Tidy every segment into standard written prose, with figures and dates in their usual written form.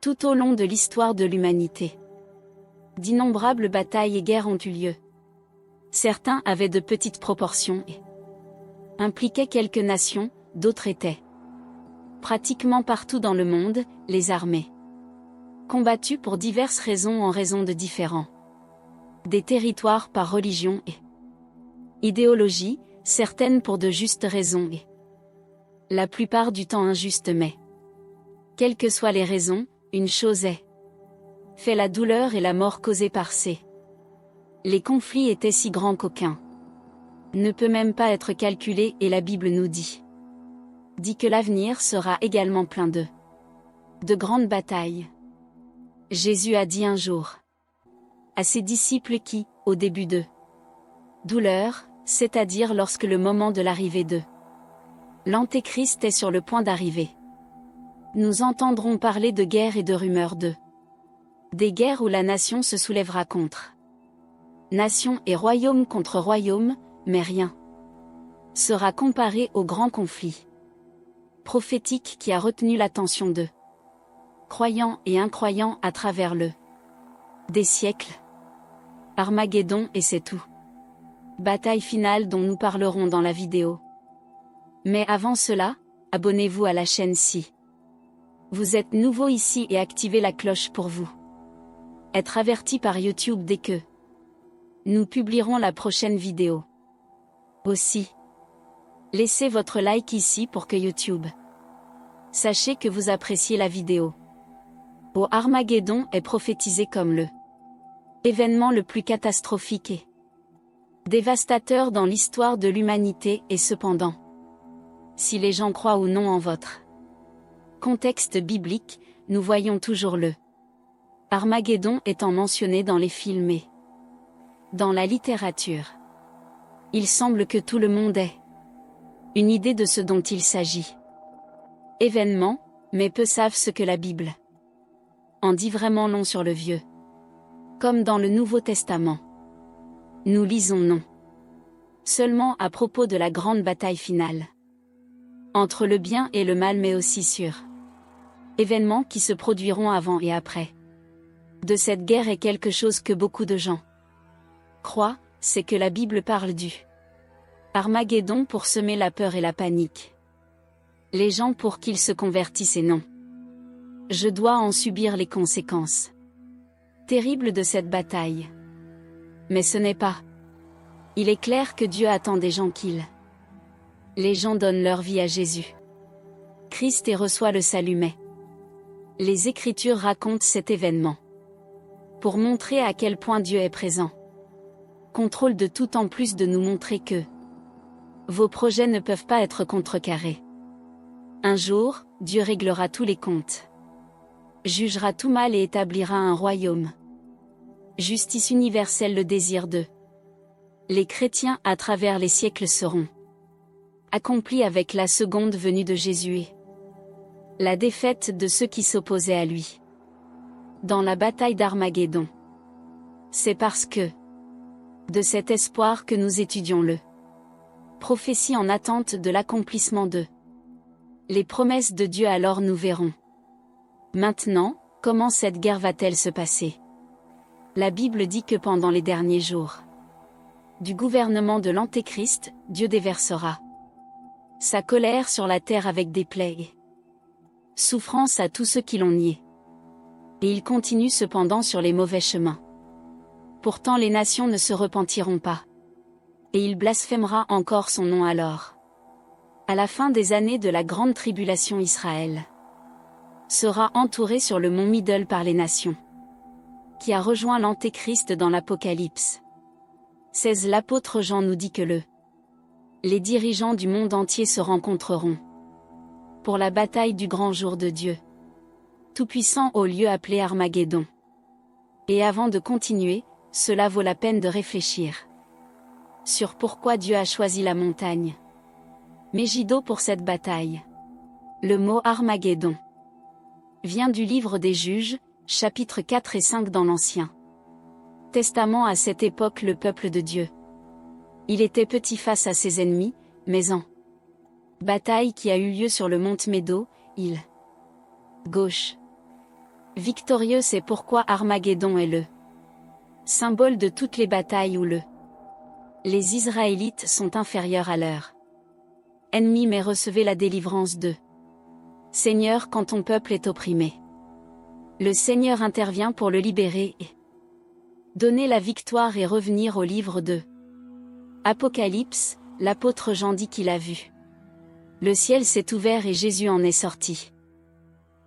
Tout au long de l'histoire de l'humanité, d'innombrables batailles et guerres ont eu lieu. Certains avaient de petites proportions et impliquaient quelques nations, d'autres étaient pratiquement partout dans le monde, les armées combattues pour diverses raisons en raison de différents des territoires par religion et idéologie, certaines pour de justes raisons et la plupart du temps injustes, mais quelles que soient les raisons, une chose est fait: la douleur et la mort causées par les conflits étaient si grands qu'aucun ne peut même pas être calculé, et la Bible nous dit que l'avenir sera également plein de grandes batailles. Jésus a dit un jour à ses disciples qui, au début de douleur, c'est-à-dire lorsque le moment de l'arrivée de l'Antéchrist est sur le point d'arriver, nous entendrons parler de guerres et de rumeurs des guerres où la nation se soulèvera contre nation et royaume contre royaume, mais rien sera comparé au grand conflit prophétique qui a retenu l'attention de croyants et incroyants à travers des siècles. Armageddon, et c'est tout. Bataille finale dont nous parlerons dans la vidéo. Mais avant cela, abonnez-vous à la chaîne si vous êtes nouveau ici et activez la cloche pour vous être averti par YouTube dès que nous publierons la prochaine vidéo. Aussi, laissez votre like ici pour que YouTube sache que vous appréciez la vidéo. Armageddon est prophétisé comme le événement le plus catastrophique et dévastateur dans l'histoire de l'humanité, et cependant, si les gens croient ou non en votre contexte biblique, nous voyons toujours le Armageddon étant mentionné dans les films et dans la littérature. Il semble que tout le monde ait une idée de ce dont il s'agit. Événement, mais peu savent ce que la Bible en dit vraiment long sur le Vieux comme dans le Nouveau Testament. Nous lisons non seulement à propos de la grande bataille finale entre le bien et le mal, mais aussi sur événements qui se produiront avant et après de cette guerre, et quelque chose que beaucoup de gens croient, c'est que la Bible parle du Armageddon pour semer la peur et la panique. Les gens pour qu'ils se convertissent, et non, je dois en subir les conséquences terribles de cette bataille. Mais ce n'est pas. Il est clair que Dieu attend des gens les gens donnent leur vie à Jésus Christ et reçoivent le salut, mais les Écritures racontent cet événement pour montrer à quel point Dieu est présent, contrôle de tout, en plus de nous montrer que vos projets ne peuvent pas être contrecarrés. Un jour, Dieu réglera tous les comptes, jugera tout mal et établira un royaume. Justice universelle, le désir de les chrétiens à travers les siècles seront accomplis avec la seconde venue de Jésus et la défaite de ceux qui s'opposaient à lui dans la bataille d'Armageddon. C'est parce que de cet espoir que nous étudions le prophétie en attente de l'accomplissement de les promesses de Dieu. Alors nous verrons maintenant comment cette guerre va-t-elle se passer. La Bible dit que pendant les derniers jours du gouvernement de l'Antéchrist, Dieu déversera sa colère sur la terre avec des plaies et souffrance à tous ceux qui l'ont nié. Et il continue cependant sur les mauvais chemins. Pourtant les nations ne se repentiront pas. Et il blasphémera encore son nom. Alors, à la fin des années de la grande tribulation, Israël sera entouré sur le mont Middle par les nations qui a rejoint l'Antéchrist dans l'Apocalypse 16. L'apôtre Jean nous dit que les dirigeants du monde entier se rencontreront pour la bataille du grand jour de Dieu Tout-Puissant au lieu appelé Armageddon. Et avant de continuer, cela vaut la peine de réfléchir sur pourquoi Dieu a choisi la montagne Megiddo pour cette bataille. Le mot Armageddon vient du livre des Juges, chapitres 4 et 5 dans l'Ancien Testament. À cette époque, le peuple de Dieu, il était petit face à ses ennemis, mais en bataille qui a eu lieu sur le mont Médo, il gauche Victorieux, c'est pourquoi Armageddon est le symbole de toutes les batailles où les Israélites sont inférieurs à leur ennemi, mais recevez la délivrance d'eux. Seigneur, quand ton peuple est opprimé, le Seigneur intervient pour le libérer et donner la victoire et revenir au livre de Apocalypse. L'apôtre Jean dit qu'il a vu le ciel s'est ouvert et Jésus en est sorti,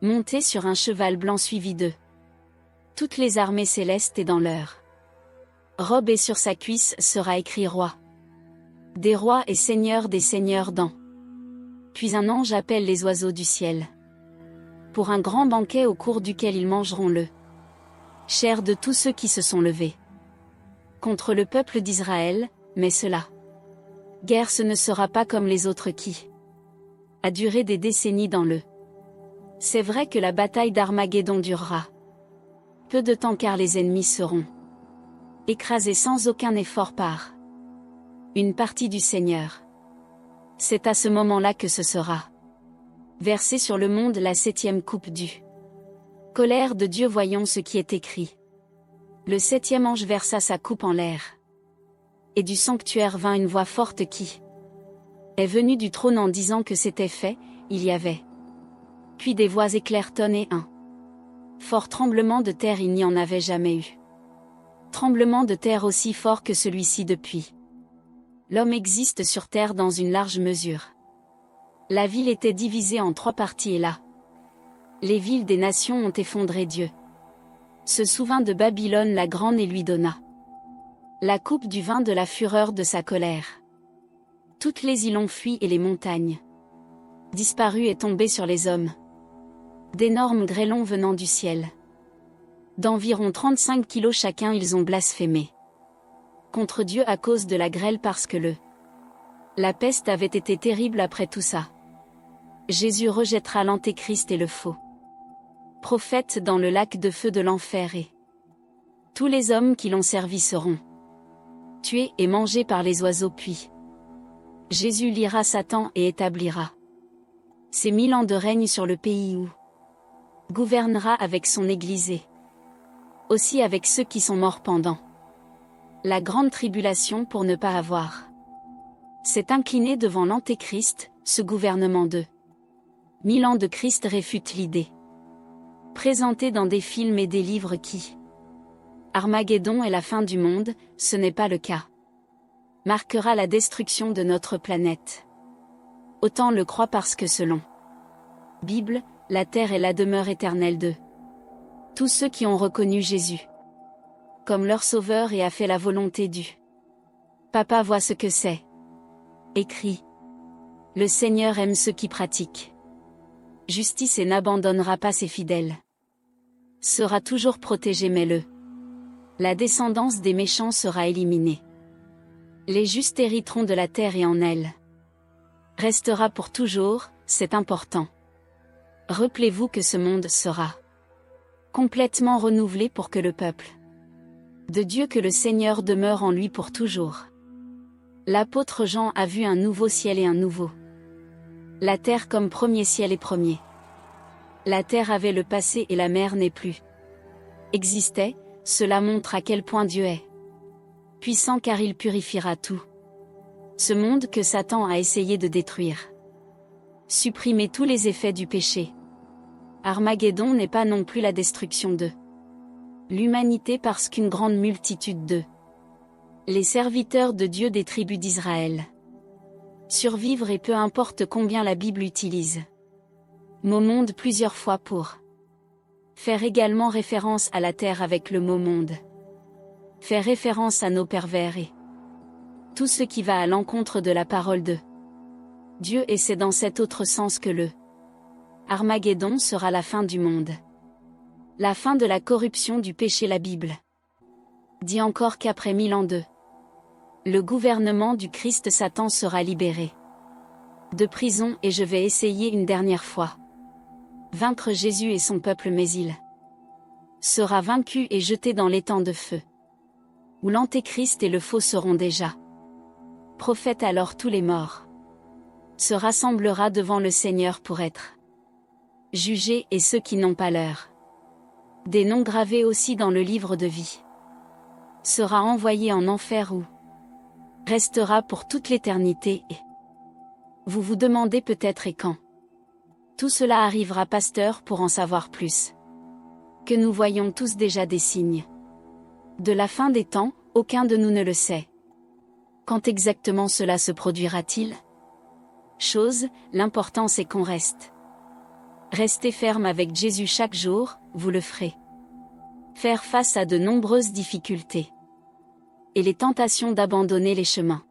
monté sur un cheval blanc suivi de toutes les armées célestes, et dans leur robe et sur sa cuisse sera écrit roi des rois et seigneur des seigneurs dans. Puis un ange appelle les oiseaux du ciel pour un grand banquet au cours duquel ils mangeront le chair de tous ceux qui se sont levés contre le peuple d'Israël, mais cela guerre, ce ne sera pas comme les autres qui a duré des décennies dans le. C'est vrai que la bataille d'Armageddon durera peu de temps, car les ennemis seront écrasés sans aucun effort par une partie du Seigneur. C'est à ce moment-là que ce sera versé sur le monde la 7e coupe du colère de Dieu. Voyons ce qui est écrit. Le 7e ange versa sa coupe en l'air, et du sanctuaire vint une voix forte qui est venue du trône en disant que c'était fait. Il y avait puis des voix éclairs tonnaient, un fort tremblement de terre. Il n'y en avait jamais eu tremblement de terre aussi fort que celui-ci depuis l'homme existe sur terre dans une large mesure. La ville était divisée en 3 parties, et là les villes des nations ont effondré. Dieu se souvint de Babylone la grande et lui donna la coupe du vin de la fureur de sa colère. Toutes les îles ont fui et les montagnes disparues et tombées sur les hommes. D'énormes grêlons venant du ciel, d'environ 35 kilos chacun, ils ont blasphémé contre Dieu à cause de la grêle, parce que la peste avait été terrible. Après tout ça, Jésus rejettera l'antéchrist et le faux prophète dans le lac de feu de l'enfer, et tous les hommes qui l'ont servi seront tués et mangés par les oiseaux. Puis Jésus liera Satan et établira ses 1000 ans de règne sur le pays, où gouvernera avec son Église et aussi avec ceux qui sont morts pendant la grande tribulation, pour ne pas avoir s'est incliné devant l'antéchrist. Ce gouvernement de 1000 ans de Christ réfute l'idée présentée dans des films et des livres qui Armageddon est la fin du monde. Ce n'est pas le cas. Marquera la destruction de notre planète. Autant le croit, parce que selon Bible, la terre est la demeure éternelle de tous ceux qui ont reconnu Jésus comme leur sauveur et a fait la volonté du Papa. Vois ce que c'est écrit. Le Seigneur aime ceux qui pratiquent justice et n'abandonnera pas ses fidèles. Sera toujours protégé, mais la descendance des méchants sera éliminée. Les justes hériteront de la terre et en elle restera pour toujours. C'est important. Rappelez-vous que ce monde sera complètement renouvelé pour que le peuple de Dieu, que le Seigneur demeure en lui pour toujours. L'apôtre Jean a vu un nouveau ciel et un nouveau la terre comme premier ciel et premier. La terre avait le passé et la mer n'est plus existait. Cela montre à quel point Dieu est puissant, car il purifiera tout ce monde que Satan a essayé de détruire. Supprimer tous les effets du péché. Armageddon n'est pas non plus la destruction de l'humanité, parce qu'une grande multitude de les serviteurs de Dieu des tribus d'Israël survivre, et peu importe combien la Bible utilise mot monde plusieurs fois pour faire également référence à la terre avec le mot monde, fait référence à nos pervers et tout ce qui va à l'encontre de la parole de Dieu, et c'est dans cet autre sens que le Armageddon sera la fin du monde. La fin de la corruption du péché. La Bible dit encore qu'après 1000 ans de le gouvernement du Christ, Satan sera libéré de prison, et je vais essayer une dernière fois vaincre Jésus et son peuple, mais il sera vaincu et jeté dans l'étang de feu, où l'antéchrist et le faux seront déjà prophètes. Alors tous les morts se rassemblera devant le Seigneur pour être jugés, et ceux qui n'ont pas leur Des noms gravés aussi dans le livre de vie. Sera envoyé en enfer où restera pour toute l'éternité et vous vous demandez peut-être et quand. Tout cela arrivera, pasteur, pour en savoir plus. Que nous voyons tous déjà des signes. De la fin des temps, aucun de nous ne le sait. Quand exactement cela se produira-t-il? L'important c'est qu'on reste. Restez ferme avec Jésus chaque jour, vous le ferez. Faire face à de nombreuses difficultés. Et les tentations d'abandonner les chemins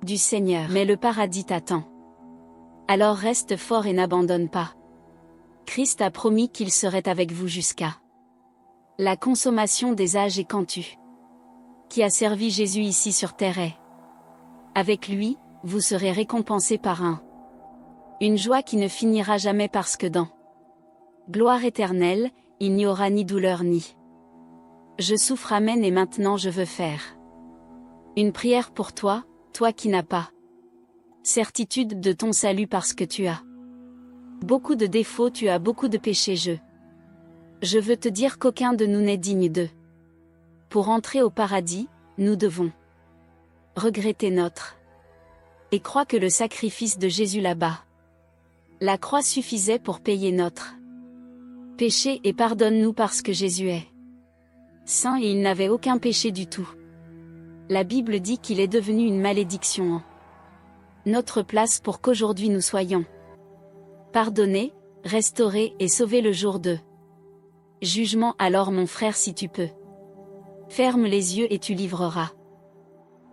du Seigneur. Mais le paradis t'attend. Alors reste fort et n'abandonne pas. Christ a promis qu'il serait avec vous jusqu'à la consommation des âges, et quand tu qui a servi Jésus ici sur terre est avec lui, vous serez récompensés par une joie qui ne finira jamais, parce que dans gloire éternelle, il n'y aura ni douleur ni je souffre. Amen. Et maintenant je veux faire une prière pour toi, toi qui n'as pas certitude de ton salut parce que tu as beaucoup de défauts, tu as beaucoup de péchés. Je veux te dire qu'aucun de nous n'est digne de. Pour entrer au paradis, nous devons regretter notre et croire que le sacrifice de Jésus là-bas, la croix, suffisait pour payer notre péché, et pardonne-nous parce que Jésus est saint et il n'avait aucun péché du tout. La Bible dit qu'il est devenu une malédiction en notre place pour qu'aujourd'hui nous soyons pardonnés, restaurés et sauvés le jour de jugement. Alors mon frère, si tu peux, ferme les yeux et tu livreras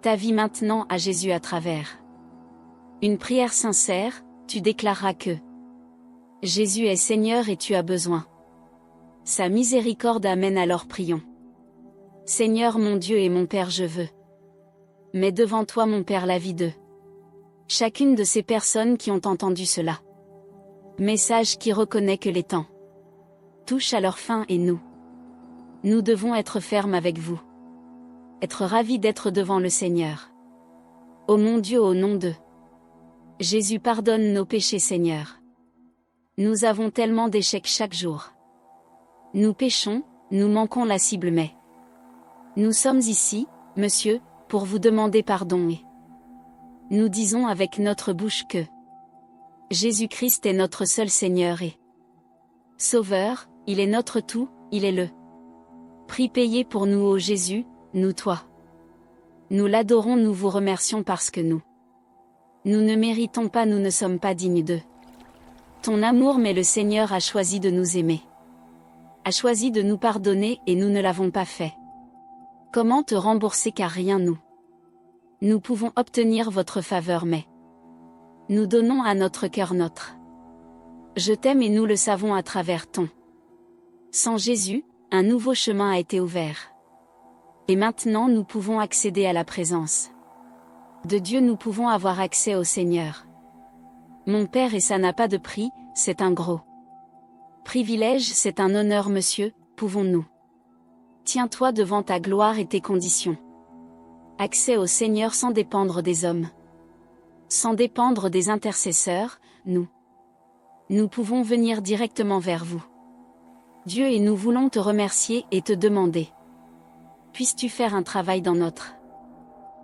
ta vie maintenant à Jésus à travers une prière sincère. Tu déclareras que Jésus est Seigneur et tu as besoin sa miséricorde. Amen. Alors prions. Seigneur mon Dieu et mon Père, je veux mais devant toi, mon Père, la vie de chacune de ces personnes qui ont entendu cela. Message qui reconnaît que les temps touchent à leur fin, et nous devons être fermes avec vous. Être ravis d'être devant le Seigneur. Ô mon Dieu, au nom de Jésus, pardonne nos péchés, Seigneur. Nous avons tellement d'échecs chaque jour. Nous péchons, nous manquons la cible, mais nous sommes ici, Monsieur, pour vous demander pardon, et nous disons avec notre bouche que Jésus-Christ est notre seul Seigneur et Sauveur, il est notre tout, il est le prix payé pour nous. Ô Jésus, nous toi. Nous l'adorons, nous vous remercions parce que nous ne méritons pas, nous ne sommes pas dignes de ton amour, mais le Seigneur a choisi de nous aimer. A choisi de nous pardonner et nous ne l'avons pas fait. Comment te rembourser, car rien nous pouvons obtenir votre faveur, mais nous donnons à notre cœur notre je t'aime, et nous le savons à travers ton sang. Jésus, un nouveau chemin a été ouvert. Et maintenant nous pouvons accéder à la présence de Dieu, nous pouvons avoir accès au Seigneur. Mon Père, et ça n'a pas de prix, c'est un gros privilège, c'est un honneur, Monsieur, pouvons-nous tiens-toi devant ta gloire et tes conditions. Accès au Seigneur sans dépendre des hommes, sans dépendre des intercesseurs, nous pouvons venir directement vers vous, Dieu, et nous voulons te remercier et te demander: puisses-tu faire un travail dans notre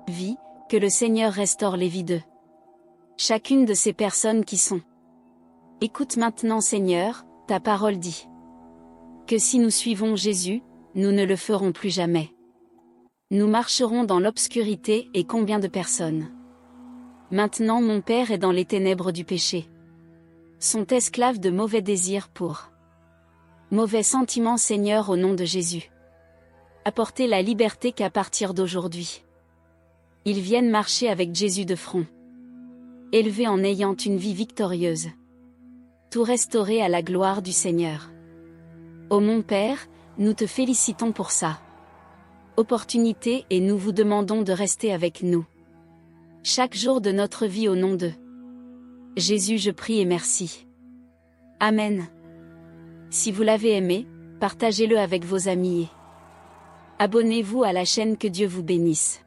vie, que le Seigneur restaure les vies de chacune de ces personnes qui sont. Écoute maintenant, Seigneur, ta parole dit que si nous suivons Jésus, nous ne le ferons plus jamais. Nous marcherons dans l'obscurité, et combien de personnes maintenant, mon Père, est dans les ténèbres du péché, sont esclaves de mauvais désirs pour mauvais sentiments. Seigneur, au nom de Jésus, apportez la liberté qu'à partir d'aujourd'hui, ils viennent marcher avec Jésus de front, élevés en ayant une vie victorieuse, tout restauré à la gloire du Seigneur. Ô mon Père, nous te félicitons pour ça opportunité, et nous vous demandons de rester avec nous chaque jour de notre vie, au nom de Jésus je prie et merci. Amen. Si vous l'avez aimé, partagez-le avec vos amis et abonnez-vous à la chaîne. Que Dieu vous bénisse.